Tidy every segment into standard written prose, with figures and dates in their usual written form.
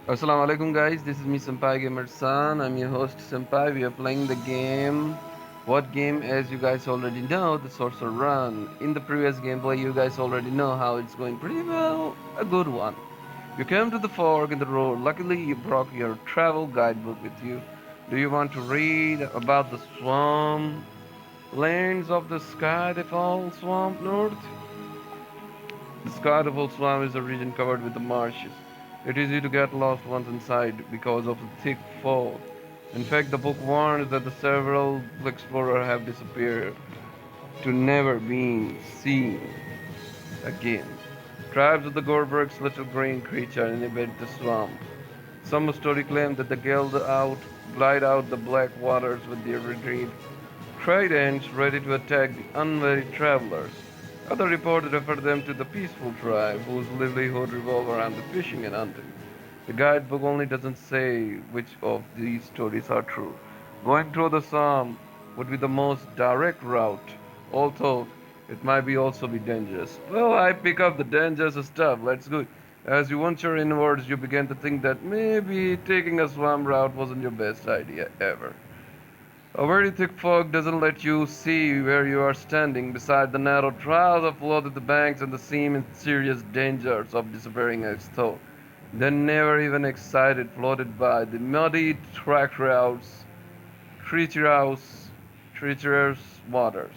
Assalamu alaikum guys, this is me Senpai Gamer San. I'm your host Senpai. We are playing the game. What game? As you guys already know, the Sorcerer Run. In the previous gameplay, you guys already know how it's going pretty well. A good one. You came to the fork in the road. Luckily, you brought your travel guidebook with you. Do you want to read about the swamp lands of the Skyfall Swamp North? The Skyfall Swamp is a region covered with the marshes. It is easy to get lost once inside because of the thick fog. In fact, the book warns that the several explorers have disappeared to never be seen again. Tribes of the Gorberg's little green creature inhabit the swamp. Some story claim that they glide out the black waters with their retreat tridents ready to attack the unwary travelers. Other reports refer them to the peaceful tribe whose livelihood revolves around the fishing and hunting. The guidebook only doesn't say which of these stories are true. Going through the Psalm would be the most direct route, although it might be also be dangerous. Well, I pick up the dangerous stuff. Let's go. As you venture inwards, you begin to think that maybe taking a swamp route wasn't your best idea ever. A very thick fog doesn't let you see where you are standing beside the narrow trails that flooded the banks and the seem in serious dangers of disappearing as though they never even excited, floated by the muddy treacherous, treacherous waters.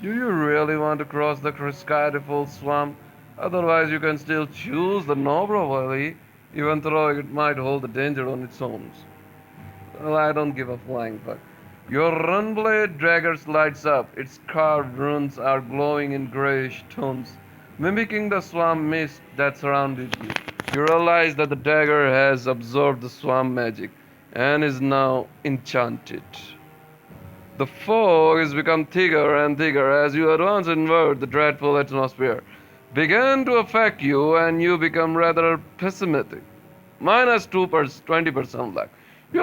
Do you really want to cross the Skyfall swamp? Otherwise, you can still choose the Nobra Valley, even though it might hold the danger on its own. Well, I don't give a flying fuck. Your runblade dagger lights up. Its carved runes are glowing in grayish tones, mimicking the swamp mist that surrounded you. You realize that the dagger has absorbed the swamp magic and is now enchanted. The fog has become thicker and thicker as you advance inward. The dreadful atmosphere began to affect you, and you become rather pessimistic. Minus 2%, 20% luck. You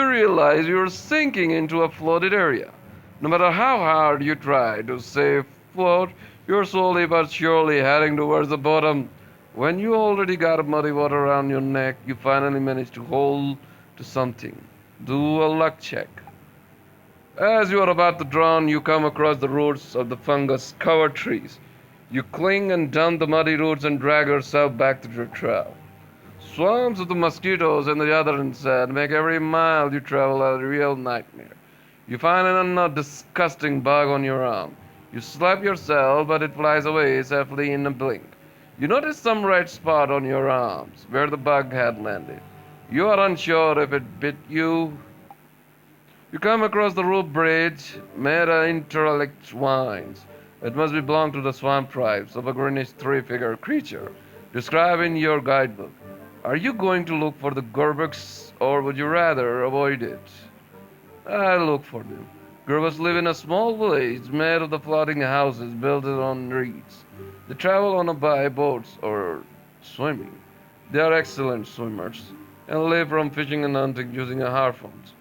realize you're sinking into a flooded area. No matter how hard you try to stay afloat, you're slowly but surely heading towards the bottom. When you already got muddy water around your neck, you finally manage to hold to something. Do a luck check. As you are about to drown, you come across the roots of the fungus covered trees. You cling and dump the muddy roots and drag yourself back to your trail. Swarms of the mosquitoes and the other insects make every mile you travel a real nightmare. You find an disgusting bug on your arm. You slap yourself, but it flies away safely in a blink. You notice some red spot on your arms where the bug had landed. You are unsure if it bit you. You come across the rope bridge made of interlinked vines. It must be belong to the swamp tribes of a greenish three-figure creature described in your guidebook. Are you going to look for the Gerbucks or would you rather avoid it? I look for them. Gerbucks live in a small village made of the floating houses built on reeds. They travel on a by boats or swimming. They are excellent swimmers and live from fishing and hunting using a harpoons.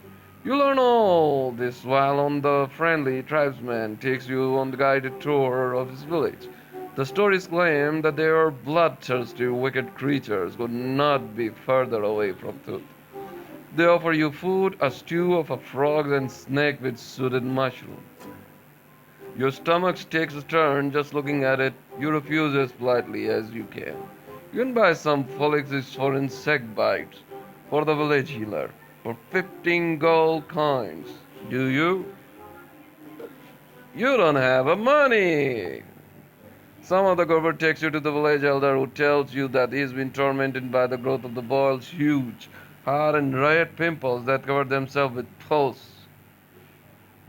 You learn all this while on the friendly tribesman takes you on the guided tour of his village. The stories claim that they are bloodthirsty, wicked creatures could not be further away from truth. They offer you food, a stew of a frog and snake with suited mushroom. Your stomach takes a turn just looking at it. You refuse as politely as you can. You can buy some folics for insect bites for the village healer for 15 gold coins. Do you? You don't have a money. Some of the Gerber takes you to the village elder who tells you that he's been tormented by the growth of the boil's huge, hard and red pimples that cover themselves with pus.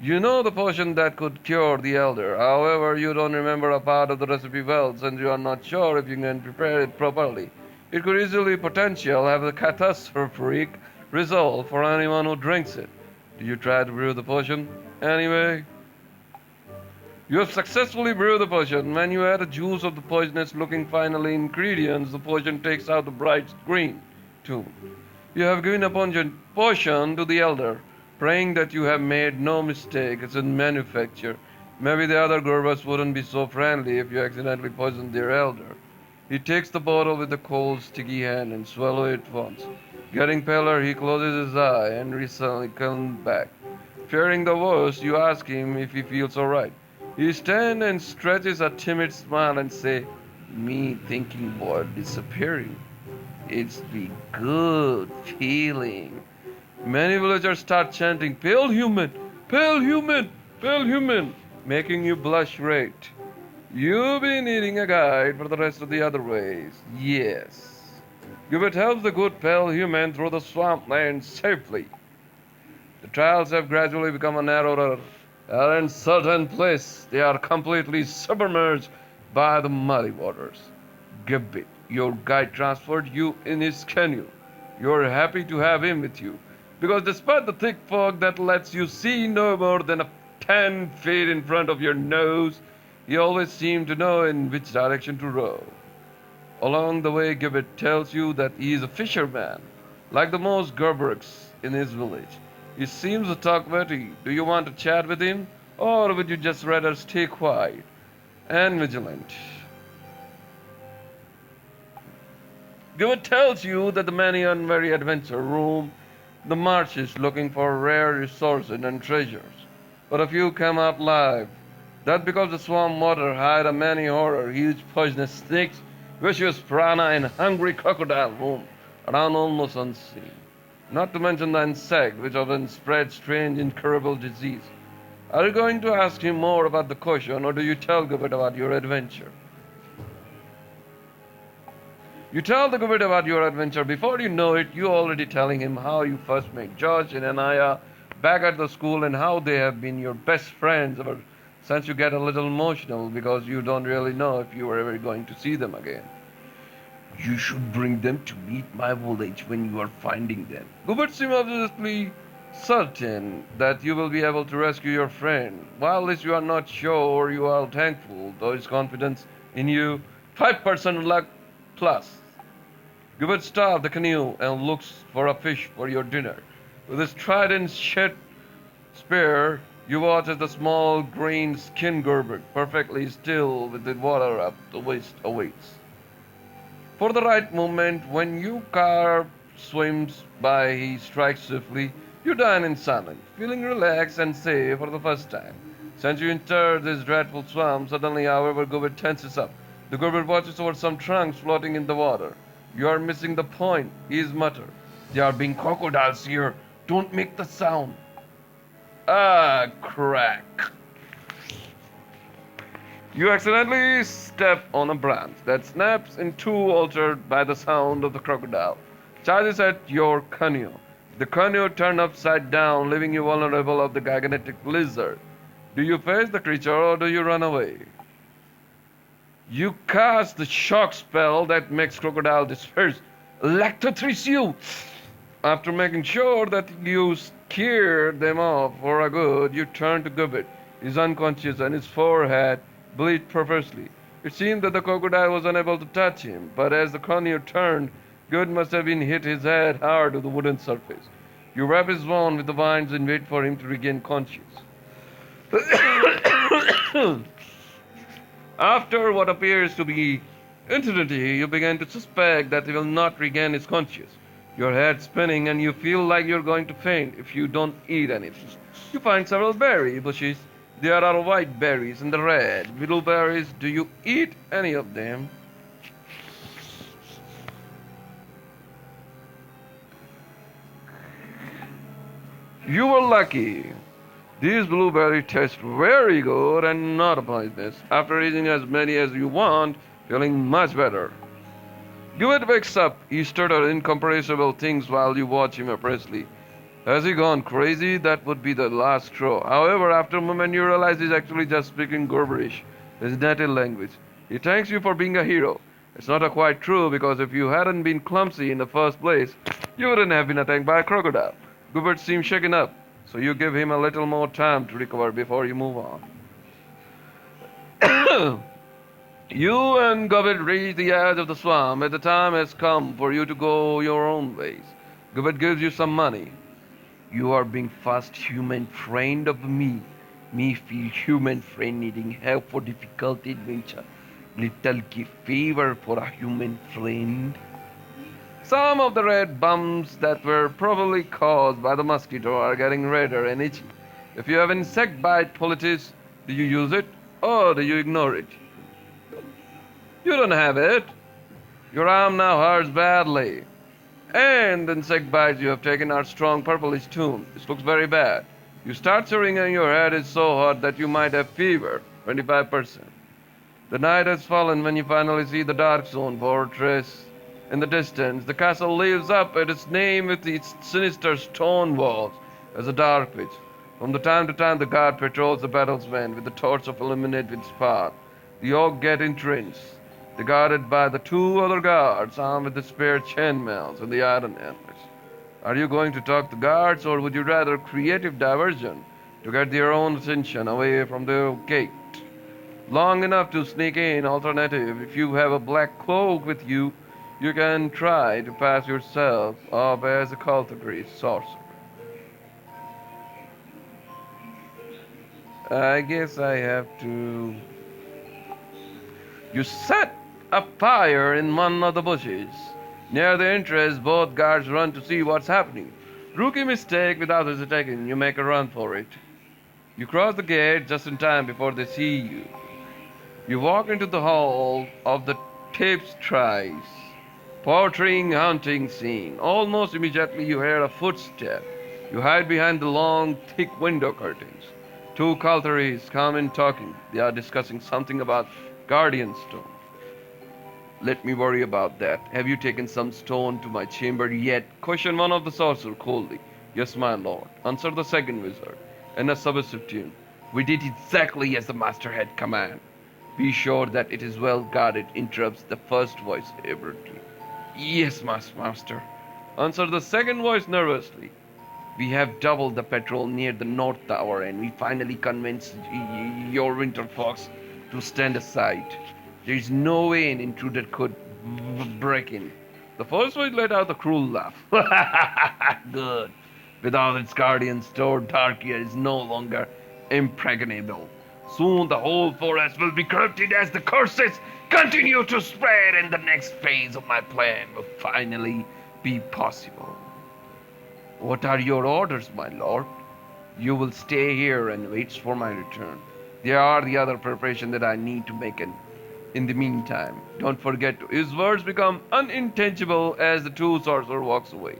You know the potion that could cure the elder. However, you don't remember a part of the recipe well since you are not sure if you can prepare it properly. It could easily potential have a catastrophic result for anyone who drinks it. Do you try to brew the potion? Anyway, you have successfully brewed the potion. When you add the juice of the poisonous looking final ingredients, the potion takes out the bright green too. You have given a potion to the elder, praying that you have made no mistakes in manufacture. Maybe the other Gurbas wouldn't be so friendly if you accidentally poisoned their elder. He takes the bottle with the cold, sticky hand and swallows it once. Getting paler, he closes his eye and recently comes back. Fearing the worst, you ask him if he feels alright. He stands and stretches a timid smile and say, "Me thinking about disappearing. It's the good feeling." Many villagers start chanting, "Pale human, pale human, pale human," making you blush red. You've been needing a guide for the rest of the other ways. Yes. Gilbert helps the good pale human through the swampland safely. The trails have gradually become a narrower, and in certain places they are completely submerged by the muddy waters. Gibbet, your guide, transferred you in his canoe. You're happy to have him with you, because despite the thick fog that lets you see no more than 10 feet in front of your nose, he always seemed to know in which direction to row. Along the way, Gibbet tells you that he is a fisherman, like the most Gerbergs in his village. He seems to talk witty. Do you want to chat with him, or would you just rather stay quiet and vigilant? Gibbet tells you that the many unwary adventurers roam the marshes looking for rare resources and treasures, but a few come out alive. That's because the swamp water hide a many horror, huge poisonous snakes, vicious piranha, and hungry crocodile roam around almost unseen. Not to mention the insect, which often spreads strange, incurable disease. Are you going to ask him more about the question, or do you tell Gilbert about your adventure? You tell the Gilbert about your adventure. Before you know it, you're already telling him how you first met George and Anaya back at the school and how they have been your best friends ever since. You get a little emotional because you don't really know if you are ever going to see them again. You should bring them to meet my village when you are finding them. Gilbert seems absolutely certain that you will be able to rescue your friend. While this you are not sure, you are thankful, though his confidence in you, 5% luck plus. Gilbert stops the canoe and looks for a fish for your dinner. With his trident shaped spear, you watch as the small green skinned Gerber, perfectly still with the water up the waist, awaits. For the right moment, when you car swims by, he strikes swiftly. You dine in silence, feeling relaxed and safe for the first time. Since you entered this dreadful swamp, suddenly, however, Gilbert tenses up. The Gerber watches over some trunks floating in the water. "You are missing the point," he is muttered. "There are being crocodiles here. Don't make the sound." Ah, crack. You accidentally step on a branch that snaps in two, altered by the sound of the crocodile. Charges at your canoe. The canoe turned upside down, leaving you vulnerable of the gigantic lizard. Do you face the creature or do you run away? You cast the shock spell that makes crocodile disperse. Electrocuts you. After making sure that you scared them off for a good, you turn to Gibbet. He's unconscious and his forehead bleeds profusely. It seemed that the crocodile was unable to touch him, but as the canoe turned, Good must have been hit his head hard to the wooden surface. You wrap his wound with the vines and wait for him to regain consciousness. After what appears to be eternity, you begin to suspect that he will not regain his consciousness. Your head spinning and you feel like you're going to faint if you don't eat anything. You find several berry bushes. There are white berries and the red blueberries. Do you eat any of them? You were lucky. These blueberries taste very good and not poisonous. After eating as many as you want, feeling much better. Gilbert wakes up. He stuttered incomprehensible things while you watch him appraisingly. Has he gone crazy? That would be the last straw. However, after a moment you realize he's actually just speaking Gerberish, his native language. He thanks you for being a hero. It's not quite true because if you hadn't been clumsy in the first place, you wouldn't have been attacked by a crocodile. Gilbert seems shaken up, so you give him a little more time to recover before you move on. You and Gilbert reach the edge of the swamp, and the time has come for you to go your own ways. Gilbert gives you some money. You are being fast human friend of me. Me feel human friend needing help for difficult adventure. Little gift favor for a human friend. Some of the red bumps that were probably caused by the mosquito are getting redder and itchy. If you have insect bite poultice, do you use it or do you ignore it? You don't have it. Your arm now hurts badly. And the insect bites you have taken are strong purplish tone. This looks very bad. You start swearing and your head is so hot that you might have fever, 25%. The night has fallen when you finally see the dark zone fortress. In the distance, the castle lives up at its name with its sinister stone walls as a dark pit. From the time to time, the guard patrols the battlemen with the torch of illuminate its path. The oak get entrenched. They're guarded by the two other guards armed with the spare chainmails and the iron helmets. Are you going to talk to guards or would you rather creative diversion to get their own attention away from the gate? Long enough to sneak in. Alternative, if you have a black cloak with you, you can try to pass yourself off as a cultigree sorcerer. I guess I have to. You set a fire in one of the bushes. Near the entrance, both guards run to see what's happening. Rookie mistake without hesitating, you make a run for it. You cross the gate just in time before they see you. You walk into the hall of the tapestries, portraying hunting scene. Almost immediately you hear a footstep. You hide behind the long, thick window curtains. Two cultists come in talking. They are discussing something about guardian stone. Let me worry about that. Have you taken some stone to my chamber yet? Question one of the sorcerer coldly. Yes, my lord. Answer the second wizard. In a submissive tune. We did exactly as the master had commanded. Be sure that it is well guarded, interrupts the first voice abruptly. Yes, master. Answered the second voice nervously. We have doubled the patrol near the north tower and we finally convinced your winter fox to stand aside. There is no way an intruder could break in. The first voice let out a cruel laugh. Good. Without its guardian store, Darkia is no longer impregnable. Soon the whole forest will be corrupted as the curses continue to spread, and the next phase of my plan will finally be possible. What are your orders, my lord? You will stay here and wait for my return. There are the other preparations that I need to make in the meantime. Don't forget to. His words become unintelligible as the two sorcerer walks away.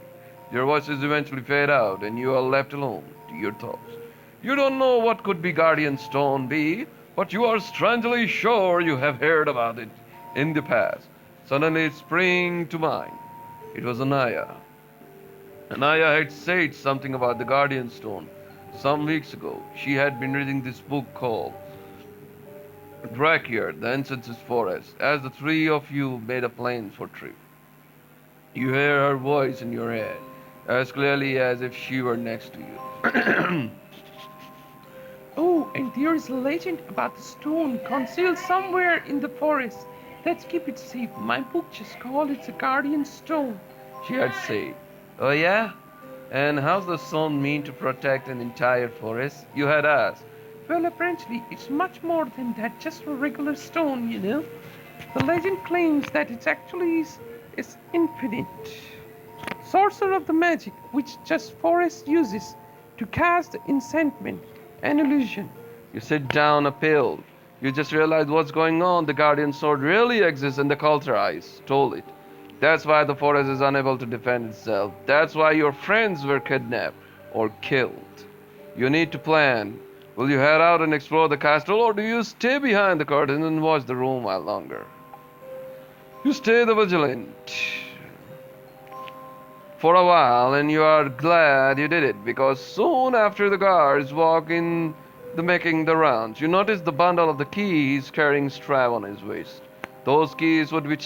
Your voices eventually fade out, and you are left alone to your thoughts. You don't know what could be Guardian Stone be, but you are strangely sure you have heard about it in the past. Suddenly it sprang to mind. It was Anaya. Anaya had said something about the Guardian Stone some weeks ago. She had been reading this book called Drakir, the Ancestors Forest, as the three of you made a plan for trip. You hear her voice in your head, as clearly as if she were next to you. Oh, and there is a legend about the stone concealed somewhere in the forest. Let's keep it safe. My book just called it the Guardian Stone. She had said. Oh yeah? And how's the stone mean to protect an entire forest? You had asked. Well, apparently, it's much more than that, just a regular stone, you know. The legend claims that it actually is infinite. Sorcerer of the magic, which just forest uses to cast enchantment and illusion. You sit down appalled. You just realize what's going on. The guardian sword really exists and the cultists stole it. That's why the forest is unable to defend itself. That's why your friends were kidnapped or killed. You need to plan. Will you head out and explore the castle, or do you stay behind the curtain and watch the room while longer? You stay the vigilant for a while, and you are glad you did it, because soon after the guards walk in making the rounds, you notice the bundle of the keys carrying strap on his waist. Those keys would be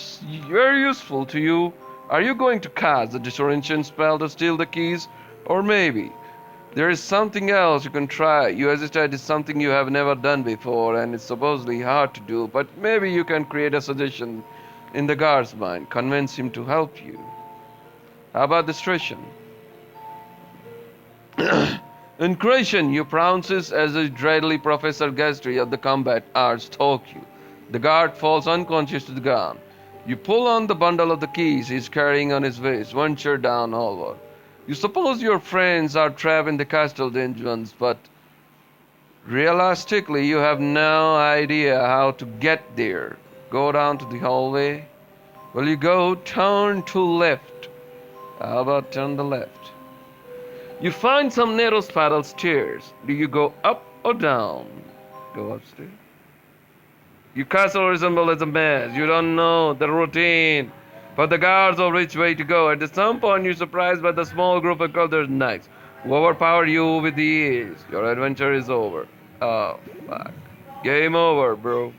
very useful to you. Are you going to cast the disorientation spell to steal the keys, or maybe there is something else you can try? You hesitate. It's something you have never done before, and it's supposedly hard to do, but maybe you can create a suggestion in the guard's mind, convince him to help you. How about discretion? Incretion, you pronounces as a dreadly Professor Gastry of the combat arts taught you. The guard falls unconscious to the ground. You pull on the bundle of the keys he's carrying on his waist, venture down hallward. You suppose your friends are trapped in the castle dungeons, but realistically, you have no idea how to get there. Go down to the hallway. Will you go? Turn to left. How about turn the left? You find some narrow spiral stairs. Do you go up or down? Go upstairs. Your castle resembles a maze. You don't know the routine, but the guards know which way to go. At some point, you're surprised by the small group of colored knights who overpower you with ease. Your adventure is over. Oh, fuck. Game over, bro.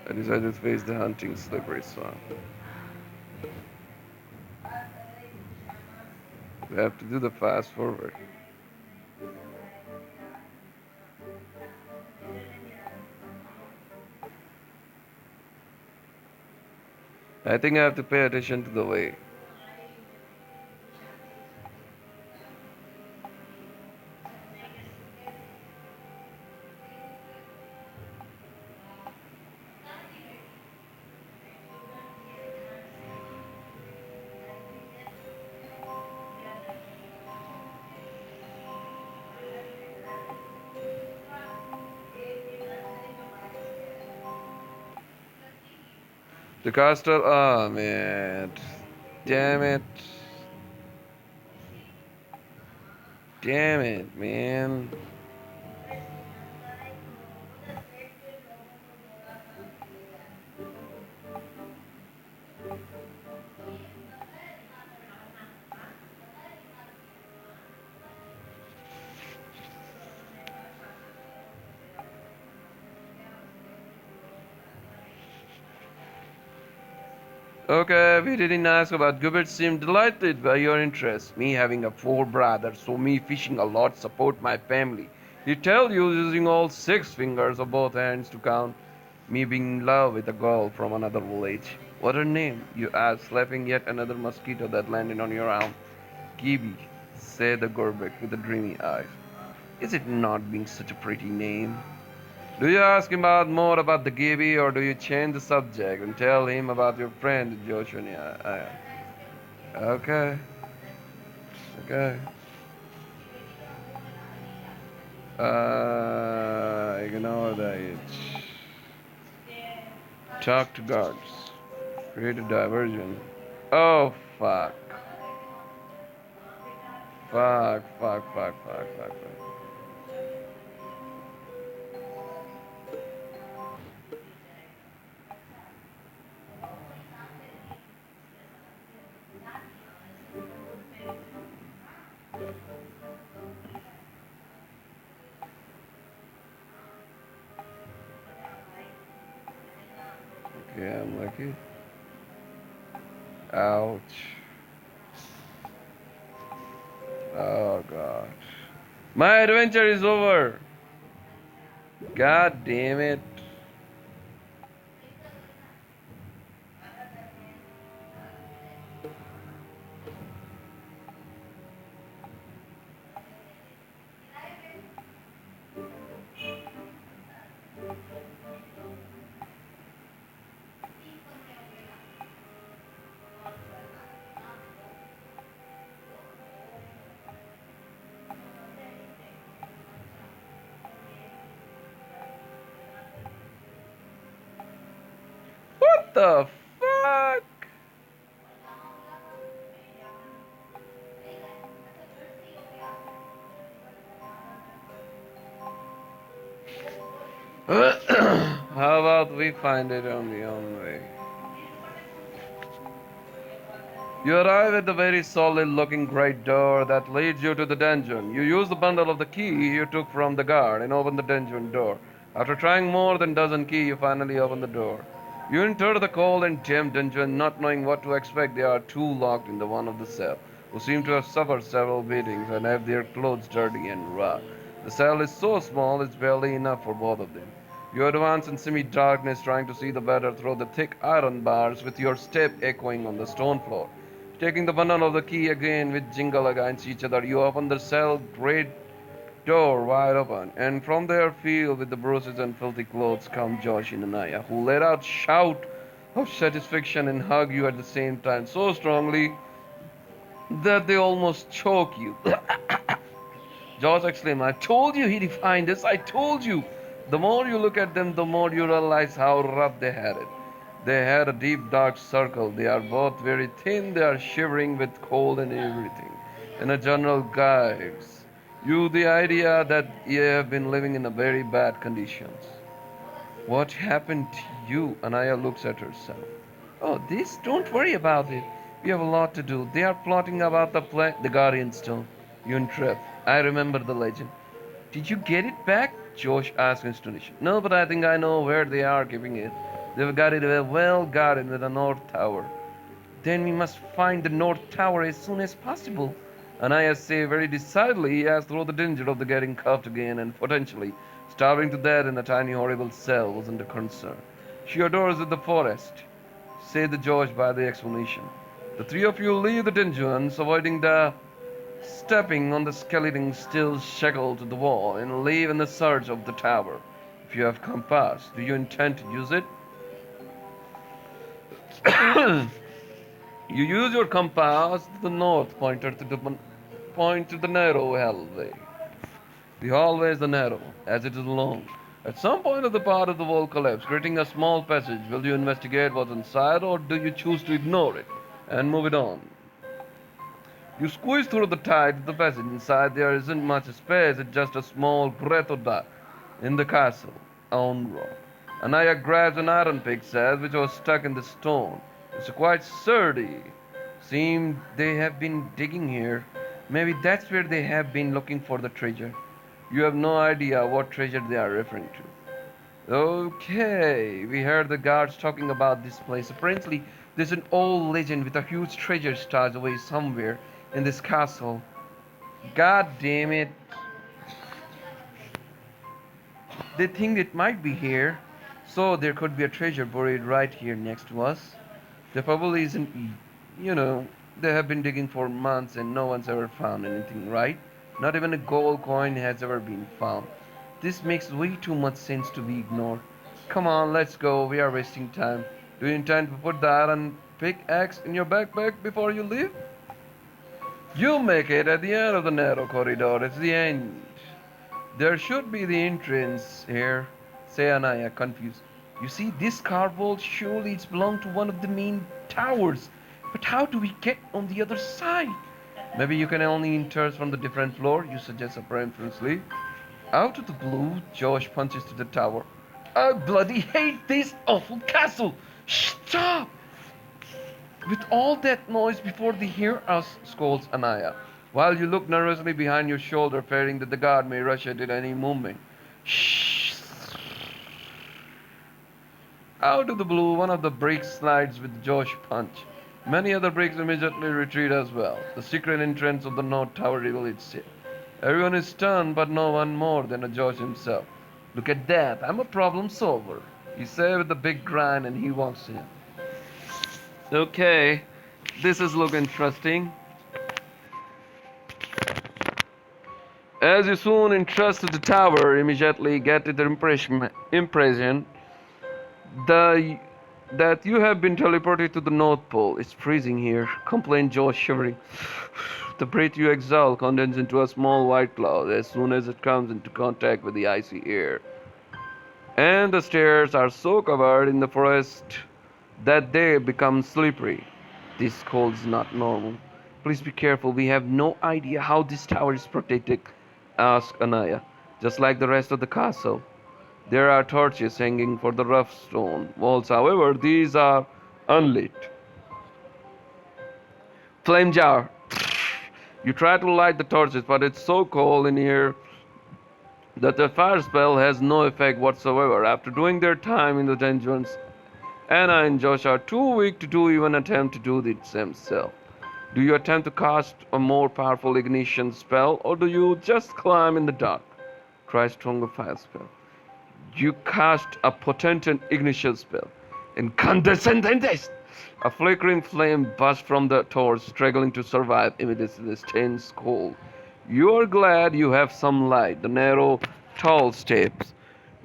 I decided to face the hunting slippery swamp. We have to do the fast forward. I think I have to pay attention to the way. The castle, oh man. Damn it. Damn it, man. Okay, we didn't ask about Gilbert seemed delighted by your interest. Me having a four brothers, so me fishing a lot support my family. He tell you using all six fingers of both hands to count. Me being in love with a girl from another village. What her name? You asked, slapping yet another mosquito that landed on your arm. Gibby, said the Gorbek with the dreamy eyes. Is it not being such a pretty name? Do you ask him more about the Gibby, or do you change the subject and tell him about your friend Joshua? Okay, okay. Ignore the itch. Talk to guards. Create a diversion. Oh, fuck. Fuck. Okay, I'm lucky. Ouch. Oh, God. My adventure is over. God damn it. What the fuck? How about we find it on the own way? You arrive at the very solid looking great door that leads you to the dungeon. You use the bundle of the key you took from the guard and open the dungeon door. After trying more than dozen keys, you finally open the door. You enter the cold and damp dungeon, not knowing what to expect. There are two locked in the one of the cell, who seem to have suffered several beatings and have their clothes dirty and raw. The cell is so small it's barely enough for both of them. You advance in semi-darkness, trying to see the better through the thick iron bars, with your step echoing on the stone floor. Taking the bundle of the key again with jingle against each other, you open the cell great door wide open, and from their field with the bruises and filthy clothes come Josh and Anaya, who let out shout of satisfaction and hug you at the same time so strongly that they almost choke you. Josh exclaimed, I told you he'd find us, I told you. The more you look at them, the more you realize how rough they had it. They had a deep dark circle. They are both very thin, they are shivering with cold and everything. And a general guides you the idea that you have been living in a very bad conditions. What happened to you? Anaya looks at herself. Oh, this, don't worry about it. We have a lot to do. They are plotting about the Guardian Stone. You and Trev. I remember the legend. Did you get it back? Josh asked in astonishment. No, but I think I know where they are keeping it. They've got it well guarded in the North Tower. Then we must find the North Tower as soon as possible. Anaya said very decidedly as though the danger of the getting cuffed again and potentially starving to death in a tiny horrible cell wasn't a concern. She adores the forest, said the George by the explanation. The three of you leave the dungeons, avoiding the stepping on the skeleton still shackled to the wall, and leave in the search of the tower. If you have compass, do you intend to use it? You use your compass to the north, pointed to the point to the narrow hallway. The hallway is narrow, as it is long. At some point of the part of the wall collapse, creating a small passage. Will you investigate what's inside, or do you choose to ignore it and move it on? You squeeze through the tide of the passage. Inside there isn't much space, it's just a small breath of dark in the castle on rock. Anaya grabs an iron pick, says, which was stuck in the stone. It's quite sturdy. Seems they have been digging here. Maybe that's where they have been looking for the treasure. You have no idea what treasure they are referring to. Okay, we heard the guards talking about this place. Apparently, there's an old legend with a huge treasure stashed away somewhere in this castle. God damn it. They think it might be here, so there could be a treasure buried right here next to us. There probably isn't, you know, they have been digging for months and no one's ever found anything, right? Not even a gold coin has ever been found. This makes way too much sense to be ignored. Come on, let's go. We are wasting time. Do you intend to put the iron pickaxe in your backpack before you leave? You make it at the end of the narrow corridor. It's the end. There should be the entrance here, said Anaya, confused. You see, this carved wall surely it's belonged to one of the main towers. But how do we get on the other side? Maybe you can only enter from the different floor, you suggest apparently. Out of the blue, Josh punches to the tower. I bloody hate this awful castle! Stop! With all that noise before they hear us, scolds Anaya, while you look nervously behind your shoulder, fearing that the guard may rush at any moment. Shh! Out of the blue, one of the bricks slides with Josh punch. Many other bricks immediately retreat as well. The secret entrance of the North Tower reveals itself. Everyone is stunned, but no one more than Josh himself. Look at that, I'm a problem solver, he said with a big grin, and he walks in. Okay, this is look interesting. As you soon entrust to the tower, immediately get the impression the, that you have been teleported to the North Pole. It's freezing here, complained Joe, shivering. The breath you exhale condenses into a small white cloud as soon as it comes into contact with the icy air. And the stairs are so covered in the forest that they become slippery. This cold is not normal. Please be careful. We have no idea how this tower is protected, asked Anaya. Just like the rest of the castle. There are torches hanging for the rough stone walls. However, these are unlit. Flame jar. You try to light the torches, but it's so cold in here that the fire spell has no effect whatsoever. After doing their time in the dungeons, Anna and Josh are too weak to do even attempt to do it themselves. Do you attempt to cast a more powerful ignition spell, or do you just climb in the dark? Try stronger fire spell. You cast a potent ignition spell. Incandescentes! A flickering flame bursts from the torch, struggling to survive amidst this tense cold. You are glad you have some light. The narrow, tall steps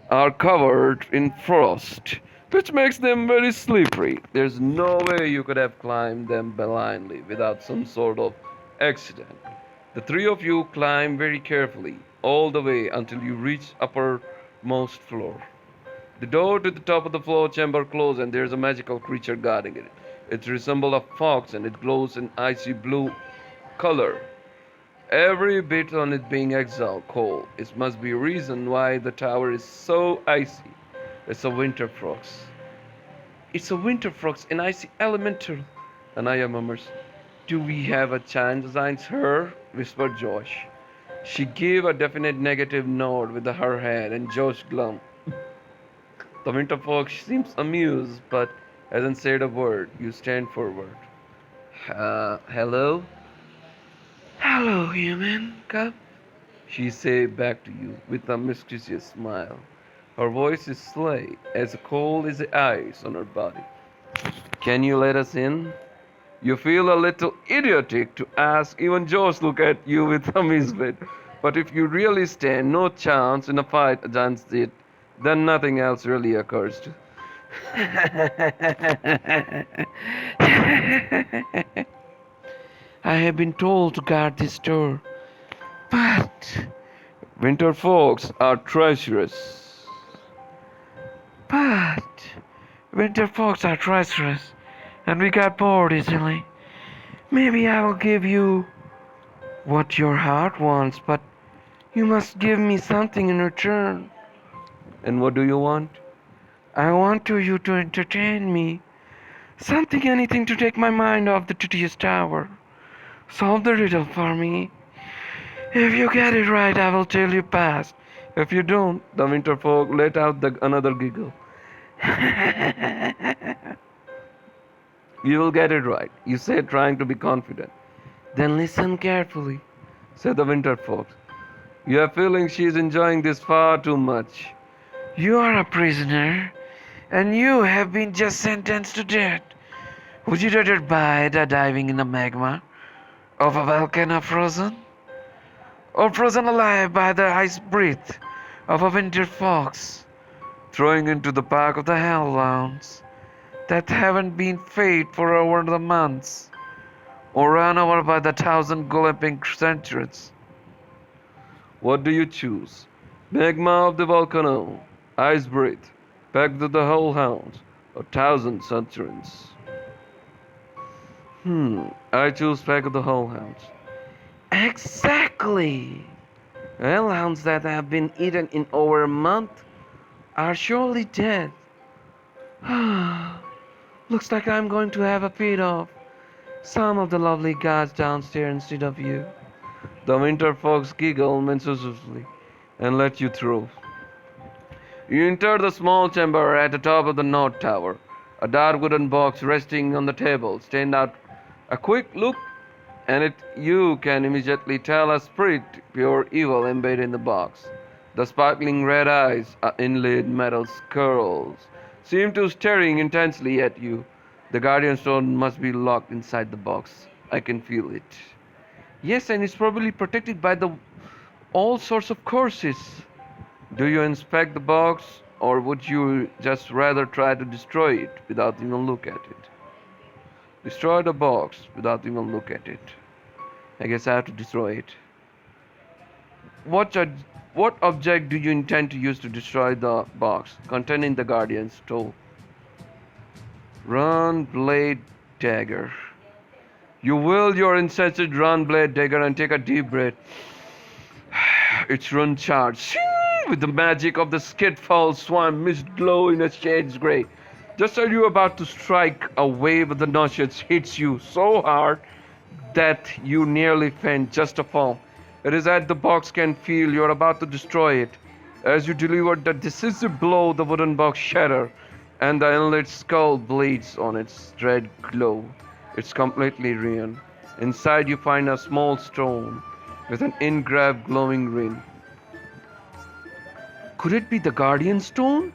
are covered in frost, which makes them very slippery. There's no way you could have climbed them blindly without some sort of accident. The three of you climb very carefully all the way until you reach uppermost floor. The door to the top of the floor chamber closes and there's a magical creature guarding it. It resembles a fox and it glows an icy blue color. Every bit on it being exiled cold. It must be a reason why the tower is so icy. It's a winter fox. It's a winter fox, an icy elemental. Anaya murmurs. Do we have a chance against her? Whispered Josh. She gave a definite negative nod with her head, and Josh glum. The winter fox seems amused, but hasn't said a word. You stand forward. Hello? Hello, human cub. She said back to you with a mischievous smile. Her voice is sly, as cold as the ice on her body. Can you let us in? You feel a little idiotic to ask. Even Josh look at you with amusement. But if you really stand no chance in a fight against it, then nothing else really occurs to. I have been told to guard this door, but winter folks are treacherous. But winter folks are treacherous, and we got bored easily. Maybe I will give you what your heart wants, but you must give me something in return. And what do you want? I want you to entertain me. Something, anything to take my mind off the tedious tower. Solve the riddle for me. If you get it right, I will tell you past. If you don't, the winter folk let out another giggle. You will get it right, you said, trying to be confident. Then listen carefully, said the winter folk. You have feeling she is enjoying this far too much. You are a prisoner, and you have been just sentenced to death. Would you rather die diving in the magma of a volcano frozen? Or frozen alive by the ice breath of a winter fox, throwing into the back of the hellhounds that haven't been fed for over the months, or run over by the 1,000 galloping centuries? What do you choose? Magma of the volcano, ice breath, back to the hellhounds, or 1,000 centuries? I choose back of the hellhounds. Exactly. Hellhounds that have been eaten in over a month are surely dead. Looks like I'm going to have a feed of some of the lovely gods downstairs instead of you. The winter fox giggled mischievously and let you through. You enter the small chamber at the top of the north tower. A dark wooden box resting on the table stand out. A quick look, and you can immediately tell a spirit, pure evil, embedded in the box. The sparkling red eyes, inlaid metal scrolls, seem to staring intensely at you. The guardian stone must be locked inside the box. I can feel it. Yes, and it's probably protected by all sorts of curses. Do you inspect the box, or would you just rather try to destroy it without even look at it? Destroy the box without even look at it. I guess I have to destroy it. What object do you intend to use to destroy the box containing the guardian's stone? Run blade dagger. You wield your insensate run blade dagger and take a deep breath. Its run charge. With the magic of the skidfall swam mist glow in a shades grey. Just as you're about to strike, a wave of the nauseous hits you so hard that you nearly faint just a fall. It is that the box can feel you're about to destroy it. As you deliver the decisive blow, the wooden box shatters, and the inlet skull bleeds on its red glow. It's completely ruined. Inside you find a small stone with an engraved glowing ring. Could it be the guardian stone?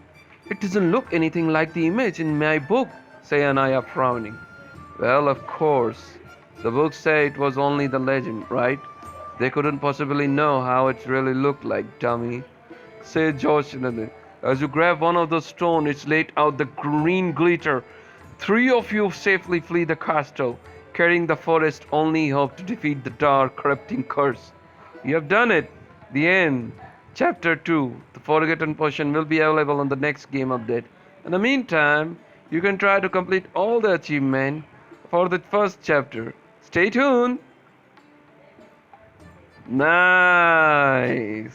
It doesn't look anything like the image in my book, said Anaya, frowning. Well, of course. The book said it was only the legend, right? They couldn't possibly know how it really looked like, dummy, said George tenderly. As you grab one of the stones, it's laid out the green glitter. Three of you safely flee the castle, carrying the forest only hope to defeat the dark, corrupting curse. You have done it. The end. Chapter 2. The Forgotten Potion will be available on the next game update. In the meantime, you can try to complete all the achievement for the first chapter. Stay tuned. Nice.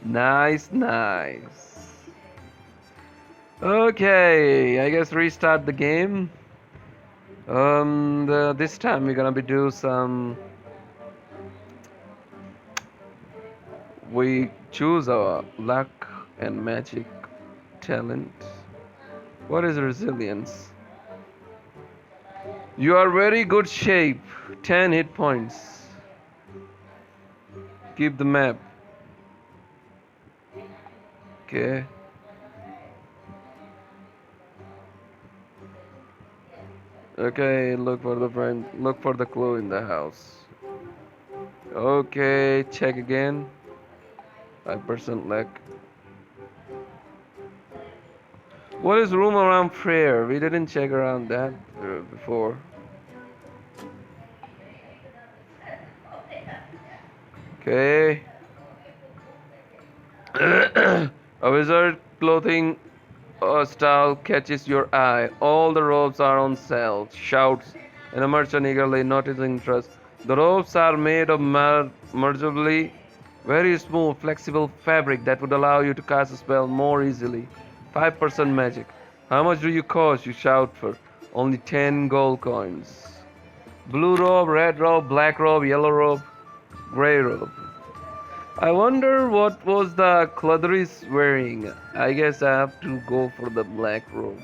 Nice, nice. Okay, I guess restart the game. This time we're gonna be do some. We choose our luck and magic talent. What is resilience? You are very good shape. 10 hit points. Keep the map. Okay. Okay, look for the clue in the house. Okay, check again. 5% luck. What is room around prayer? We didn't check around that before. Okay. A wizard clothing style catches your eye. All the robes are on sale. Shouts and a merchant eagerly noticing interest. The robes are made of mergeably very smooth, flexible fabric that would allow you to cast a spell more easily. 5% magic. How much do you cost? You shout for. Only 10 gold coins. Blue robe, red robe, black robe, yellow robe, grey robe. I wonder what was the Claudris wearing. I guess I have to go for the black robe.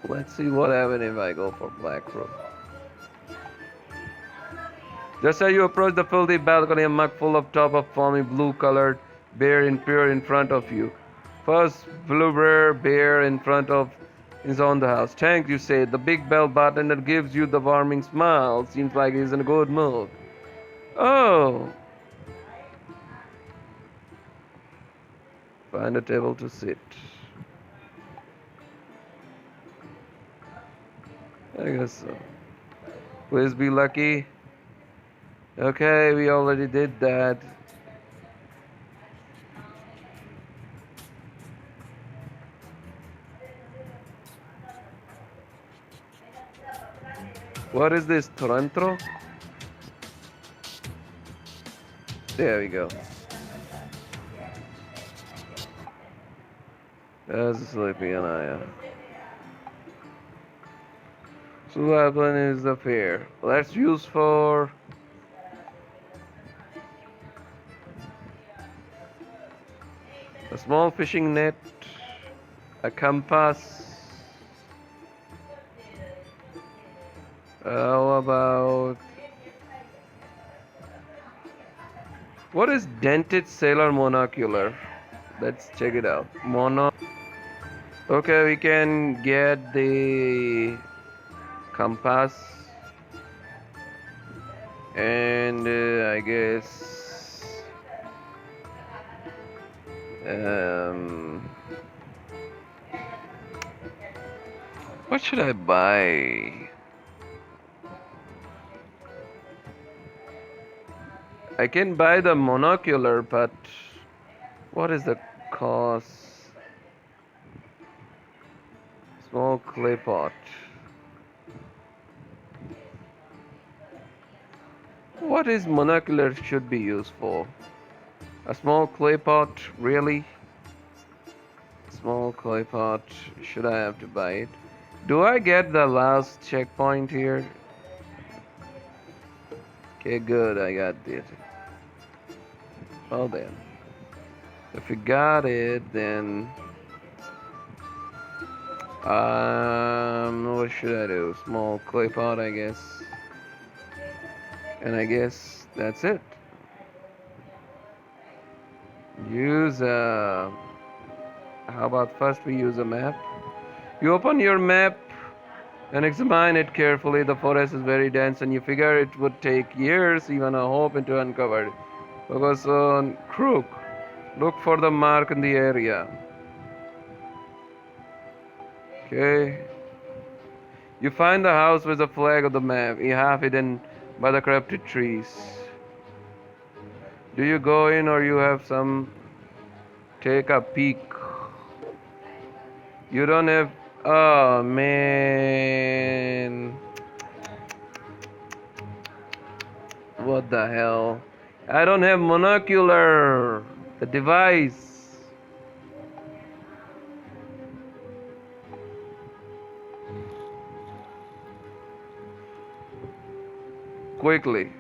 Let's see what happens if I go for black robe. Just as you approach the filthy balcony, a mug full of top of foamy blue-colored bear in front of you. First blue bear in front of is on the house. Thank you, say. The big bell bartender gives you the warming smile. Seems like he's in a good mood. Oh, find a table to sit. I guess so. Please be lucky. Okay, we already did that. What is this, Toronto? There we go. That's a sleepy Anaya. So that one is the fair. Let's use for a small fishing net, a compass. How about what is dented sailor monocular? Let's check it out. Okay, we can get the compass and I guess what should I buy? I can buy the monocular, but what is the cost? Small clay pot. What is monocular should be used for? A small clay pot, really? Small clay pot, should I have to buy it? Do I get the last checkpoint here? Okay, good, I got this. Well then, if we got it, then what should I do? Small clay pot, I guess. And I guess that's it. Use how about first we use a map? You open your map and examine it carefully. The forest is very dense, and you figure it would take years, even a hope, to uncover it. Focus on crook. Look for the mark in the area. Okay. You find the house with the flag of the map, half hidden by the corrupted trees. Do you go in or you have some take a peek? You don't have. Oh man. What the hell? I don't have monocular. The device. Quickly.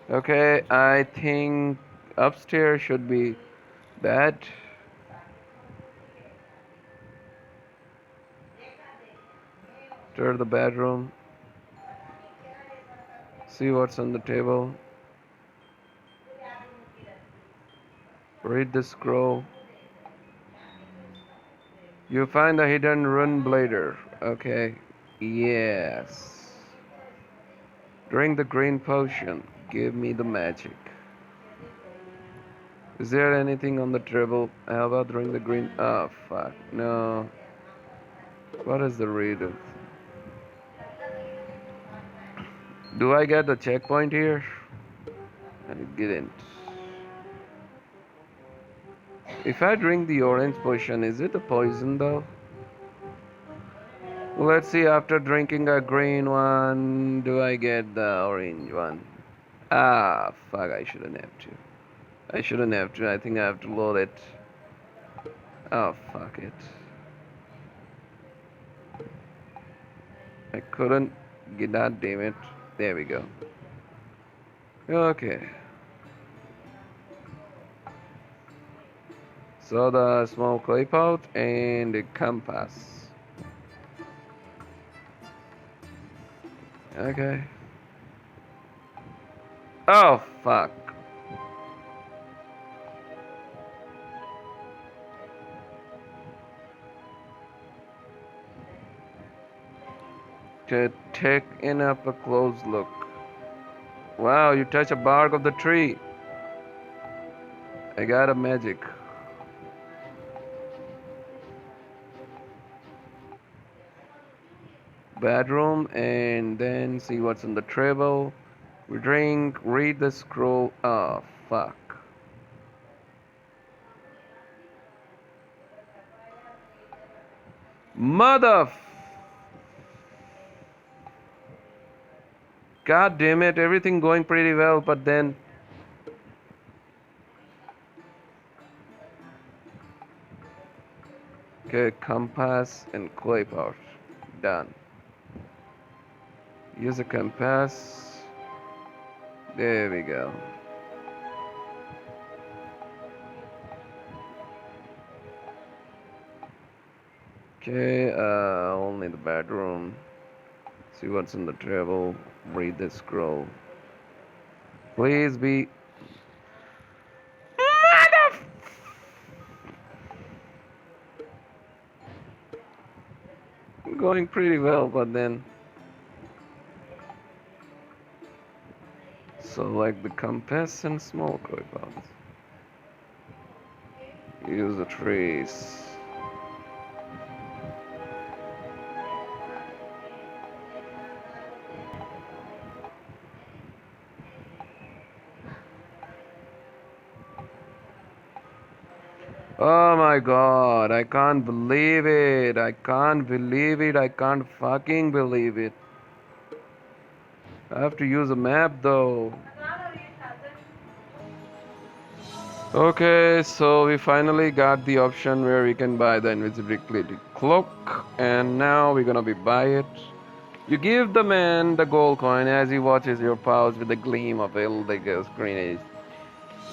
Okay, I think upstairs should be that. Enter the bedroom. See what's on the table. Read the scroll. You find the hidden rune blader. Okay. Yes. Drink the green potion. Give me the magic. Is there anything on the table? How about drink the green? Oh, fuck. No. What is the read of? Do I get the checkpoint here? I didn't. If I drink the orange potion, is it a poison though? Let's see, after drinking a green one, do I get the orange one? Ah, fuck, I shouldn't have to. I shouldn't have to. I think I have to load it. Oh, fuck it. I couldn't get that, damn it. There we go. Okay. So the small clay pot and the compass. Okay. Oh, fuck. To take in up a close look. Wow, you touch a bark of the tree. I got a magic. Bedroom and then see what's on the table. We drink, read the scroll. Oh, fuck. Mother. God damn it, everything going pretty well, but then. Okay, compass and clay pot. Done. Use a compass. There we go. Okay, only the bedroom. See what's in the table. Read the scroll. Please be. Mother. Going pretty well, but then. Select the compass and small clay pot. Use the trace. Oh my god, I can't believe it. I can't believe it. I can't fucking believe it. I have to use a map though. Okay, so we finally got the option where we can buy the invisibility cloak, and now we're gonna be buy it. You give the man the gold coin as he watches your pouch with a gleam of illegal green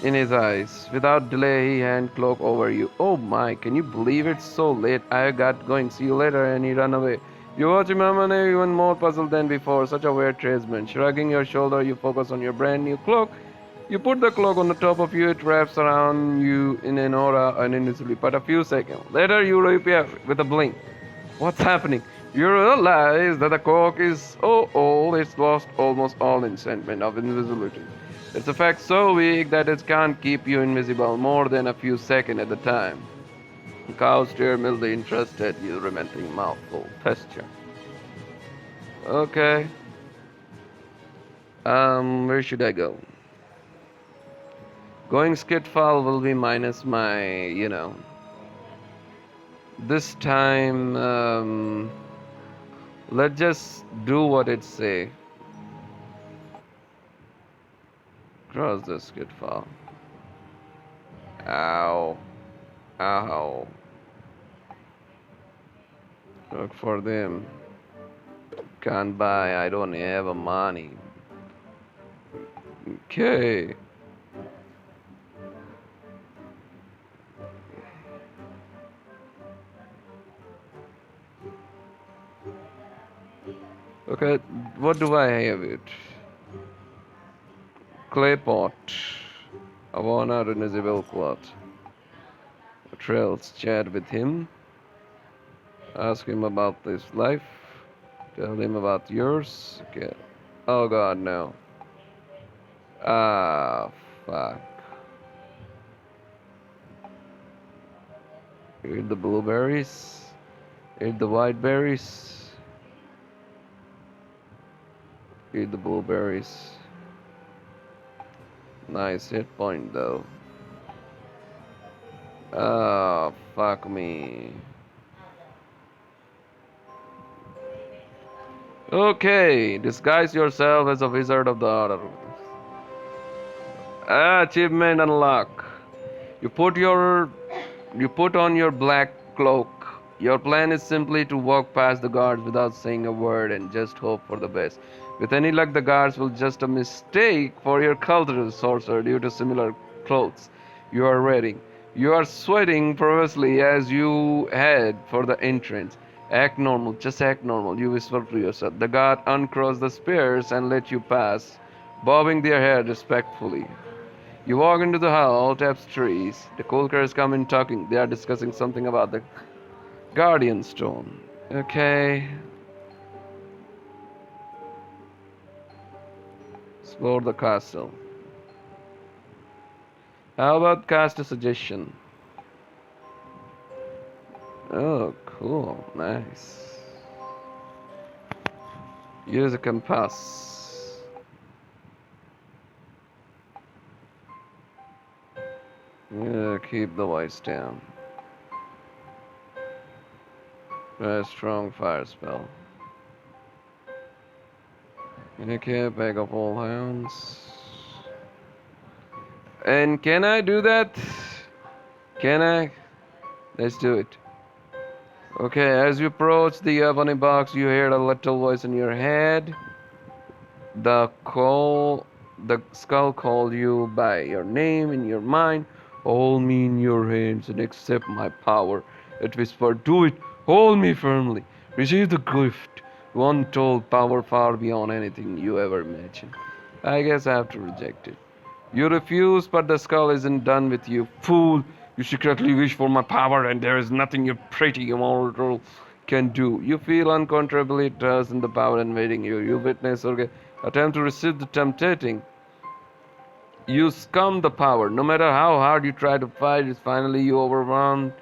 in his eyes. Without delay, he hand cloak over you. Oh my, can you believe it's so late? I got going. See you later, and he run away. You watch him even more puzzled than before. Such a weird tradesman. Shrugging your shoulder, you focus on your brand new cloak. You put the cloak on the top of you, it wraps around you in an aura uninvisibly, but a few seconds later you reappear with a blink. What's happening? You realize that the cloak is so old it's lost almost all enchantment of invisibility. Its effect so weak that it can't keep you invisible more than a few seconds at a time. The cow stared mildly interested, you remembering mouthful posture. Okay. Where should I go? Going skitfall will be minus my, This time, let's just do what it say. Cross the skitfall. Ow. Ow. Look for them. Can't buy, I don't have a money. Okay. Okay, what do I have it? Clay pot. A worn out invisible cloth. Trails chat with him. Ask him about his life. Tell him about yours. Okay. Oh god, no. Ah, fuck. Eat the blueberries. Eat the white berries. Eat the blueberries. Nice hit point though. Ah, fuck me. Okay, disguise yourself as a wizard of the order. Achievement unlock. You put your you put on your black cloak. Your plan is simply to walk past the guards without saying a word and just hope for the best. With any luck, the guards will just a mistake for your cultural sorcerer due to similar clothes you are wearing. You are sweating profusely as you head for the entrance. Act normal, just act normal, you whisper to yourself. The guard uncross the spears and let you pass, bobbing their head respectfully. You walk into the hall, taps trees. The Colkers come in talking. They are discussing something about the Guardian Stone. Okay. Explore the castle. How about cast a suggestion? Oh, cool. Nice. Use a compass. Yeah, keep the voice down. Try a strong fire spell. Okay, bag of all hounds. And can I do that? Can I? Let's do it. Okay, as you approach the ebony box, you hear a little voice in your head. The call, the skull called you by your name in your mind. Hold me in your hands and accept my power. It whispered, do it. Hold me firmly. Receive the gift. One told power far beyond anything you ever imagined. I guess I have to reject it. You refuse, but the skull isn't done with you. Fool! You secretly wish for my power, and there is nothing your pretty immortal can do. You feel uncontrollably trust in the power invading you. You witness or attempt to resist the tempting. You scum the power. No matter how hard you try to fight, it's finally you overwhelmed.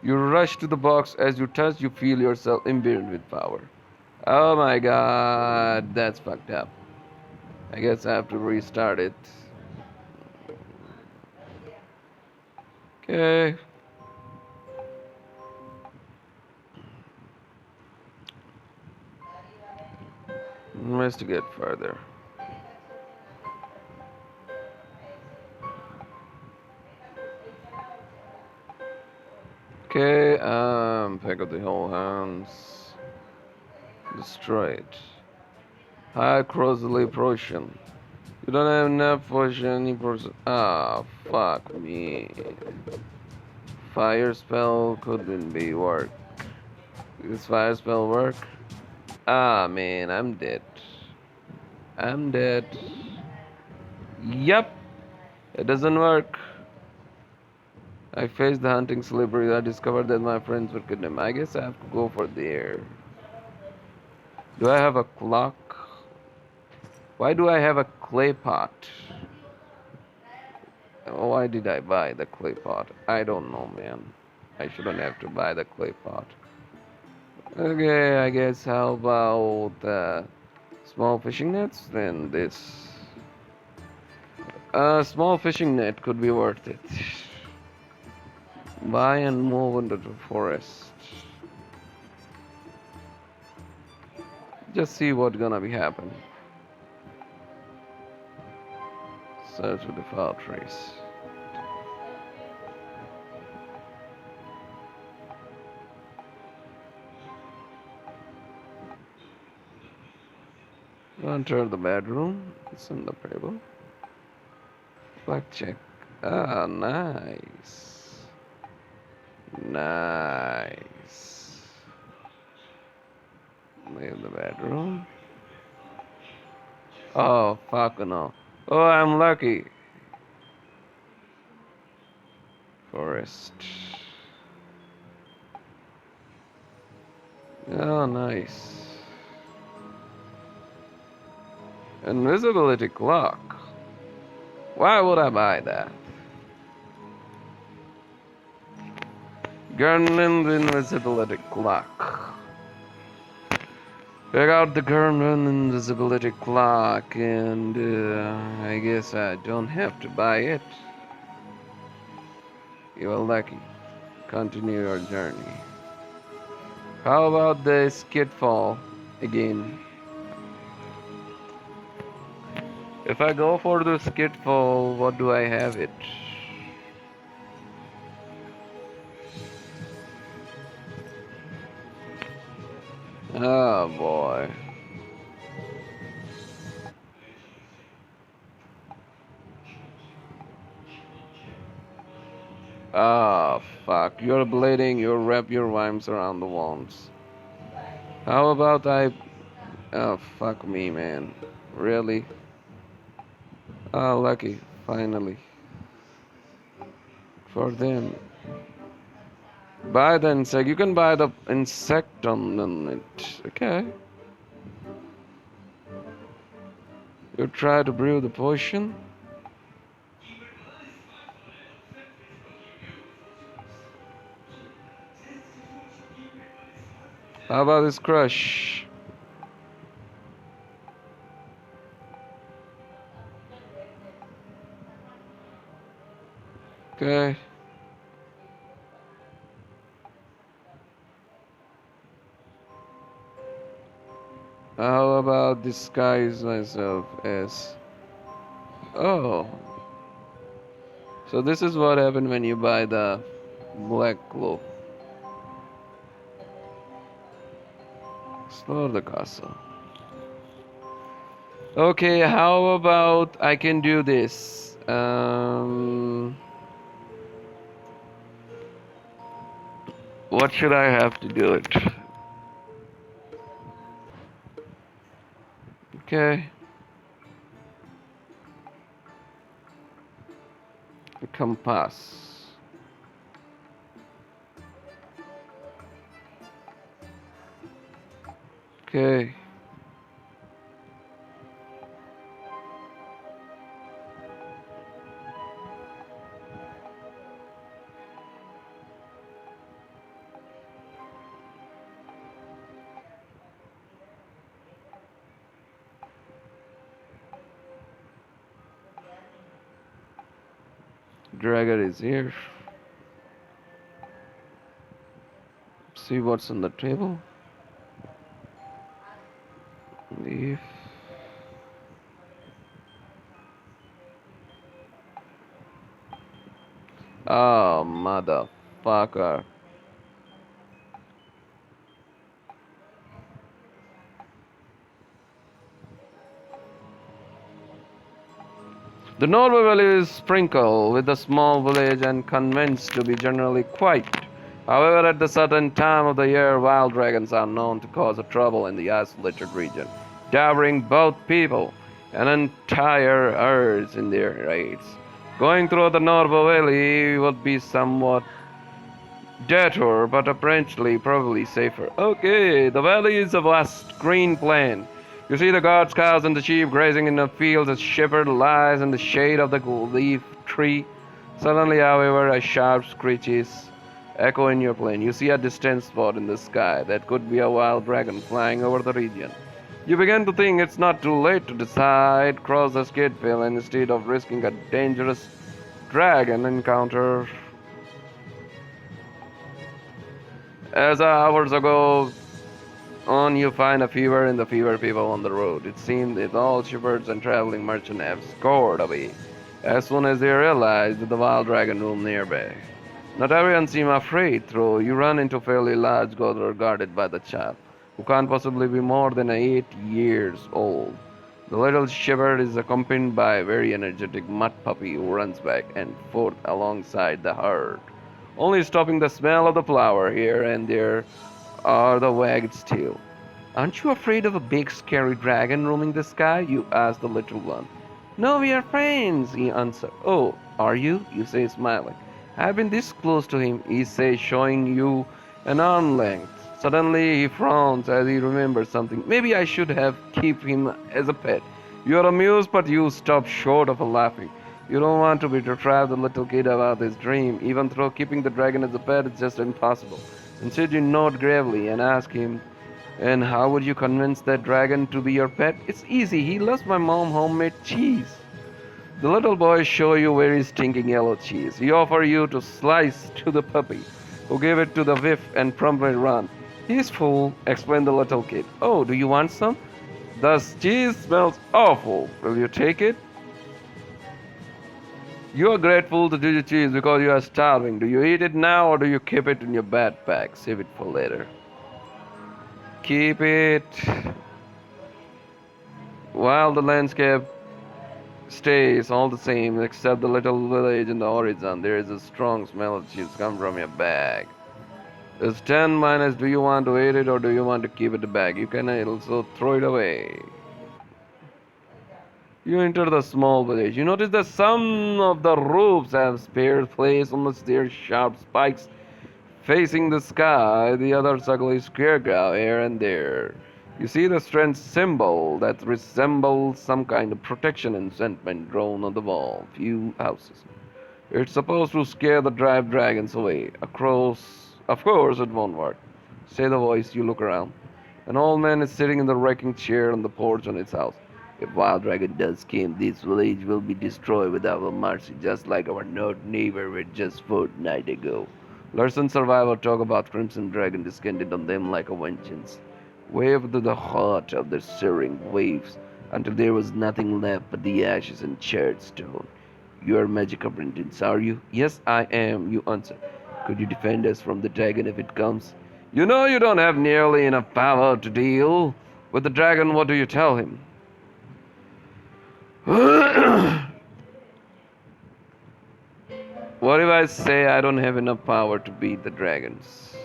You rush to the box. As you touch, you feel yourself imbued with power. Oh my god, that's fucked up. I guess I have to restart it. Okay. Investigate further. Okay, pick up the whole hands. Destroy it. High crossly potion. You don't have enough potion. Ah, fuck me. Fire spell couldn't be work. This fire spell work? Ah, man, I'm dead. I'm dead. Yup. It doesn't work. I faced the hunting slippery. I discovered that my friends were kidnapped. I guess I have to go for there. Do I have a clock? Why do I have a clay pot? Why did I buy the clay pot? I don't know, man. I shouldn't have to buy the clay pot. Okay, I guess how about small fishing nets? Then this. A small fishing net could be worth it. Buy and move into the forest. Just see what's gonna be happening. Search with the file trace. Enter the bedroom. It's in the table. Blackjack. Ah, nice. Nice. Leave the bedroom. Oh, fuck no. Oh, I'm lucky. Forest. Oh, nice. Invisibility clock. Why would I buy that? Garland invisibility clock. Check out the Garland invisibility clock, and I guess I don't have to buy it. You are lucky. Continue your journey. How about the skidfall again? If I go for the skidfall, what do I have it? Oh boy. Ah, fuck. You're bleeding, you wrap your rhymes around the wounds. How about I... Oh, fuck me, man. Really? Ah, lucky. Finally. For them. Buy the insect. You can buy the insect on it. Okay. You try to brew the potion. How about this crush? Okay. How about disguise myself as... Oh. So this is what happened when you buy the black cloak. Explore the castle. Okay, how about I can do this? What should I have to do it? Okay. The compass. Okay. Dragon is here. See what's on the table. Leaf. Oh, motherfucker. The Norway Valley is sprinkled with a small village and convents to be generally quiet. However, at the certain time of the year, wild dragons are known to cause trouble in the isolated region, devouring both people and entire herds in their raids. Going through the Norvo Valley would be somewhat detour, but apparently probably safer. Okay, the valley is a vast green plain. You see the goats, cows, and the sheep grazing in the fields. A shepherd lies in the shade of the leaf tree. Suddenly, however, a sharp screeches echo in your plain. You see a distant spot in the sky that could be a wild dragon flying over the region. You begin to think it's not too late to decide, cross the skid field, and instead of risking a dangerous dragon encounter, as hours ago on, you find a fever in the fever people on the road. It seems that all shepherds and traveling merchants have scored away as soon as they realize that the wild dragon room nearby. Not everyone seems afraid, though you run into a fairly large gatherer guarded by the child, who can't possibly be more than 8 years old. The little shepherd is accompanied by a very energetic mud puppy who runs back and forth alongside the herd, only stopping the smell of the flour here and there or the wagged tail. Aren't you afraid of a big scary dragon roaming the sky? You ask the little one. No, we are friends, he answers. Oh, are you? You say, smiling. I've been this close to him, he says, showing you an arm length. Suddenly he frowns as he remembers something. Maybe I should have kept him as a pet. You are amused, but you stop short of laughing. You don't want to be deprive the little kid about his dream, even though keeping the dragon as a pet is just impossible. Instead, you nod gravely and ask him, and how would you convince that dragon to be your pet? It's easy. He loves my mom homemade cheese. The little boy show you very stinking yellow cheese. He offer you to slice to the puppy, who give it to the whiff and promptly run. He's full, explained the little kid. Oh, do you want some? The cheese smells awful. Will you take it? You are grateful to do the cheese because you are starving. Do you eat it now or do you keep it in your backpack? Save it for later. Keep it. While the landscape stays all the same except the little village in the horizon, there is a strong smell of cheese come from your bag. It's 10 minus. Do you want to eat it or do you want to keep it in the bag? You can also throw it away. You enter the small village. You notice that some of the roofs have spears placed on their sharp spikes facing the sky. The others ugly scarecrow here and there. You see the strange symbol that resembles some kind of protection enchantment drawn on the wall. Few houses. It's supposed to scare the drive dragons away. Of course, it won't work. Say the voice. You look around. An old man is sitting in the rocking chair on the porch on his house. If Wild Dragon does come, this village will be destroyed without mercy, just like our north neighbor were just fortnight ago. Larson survivor talk about Crimson Dragon descended on them like a vengeance. Waved to the heart of the searing waves until there was nothing left but the ashes and charred stone. You are magic apprentice, are you? Yes, I am, you answer. Could you defend us from the dragon if it comes? You know you don't have nearly enough power to deal with the dragon. What do you tell him? What if I say I don't have enough power to beat the dragons?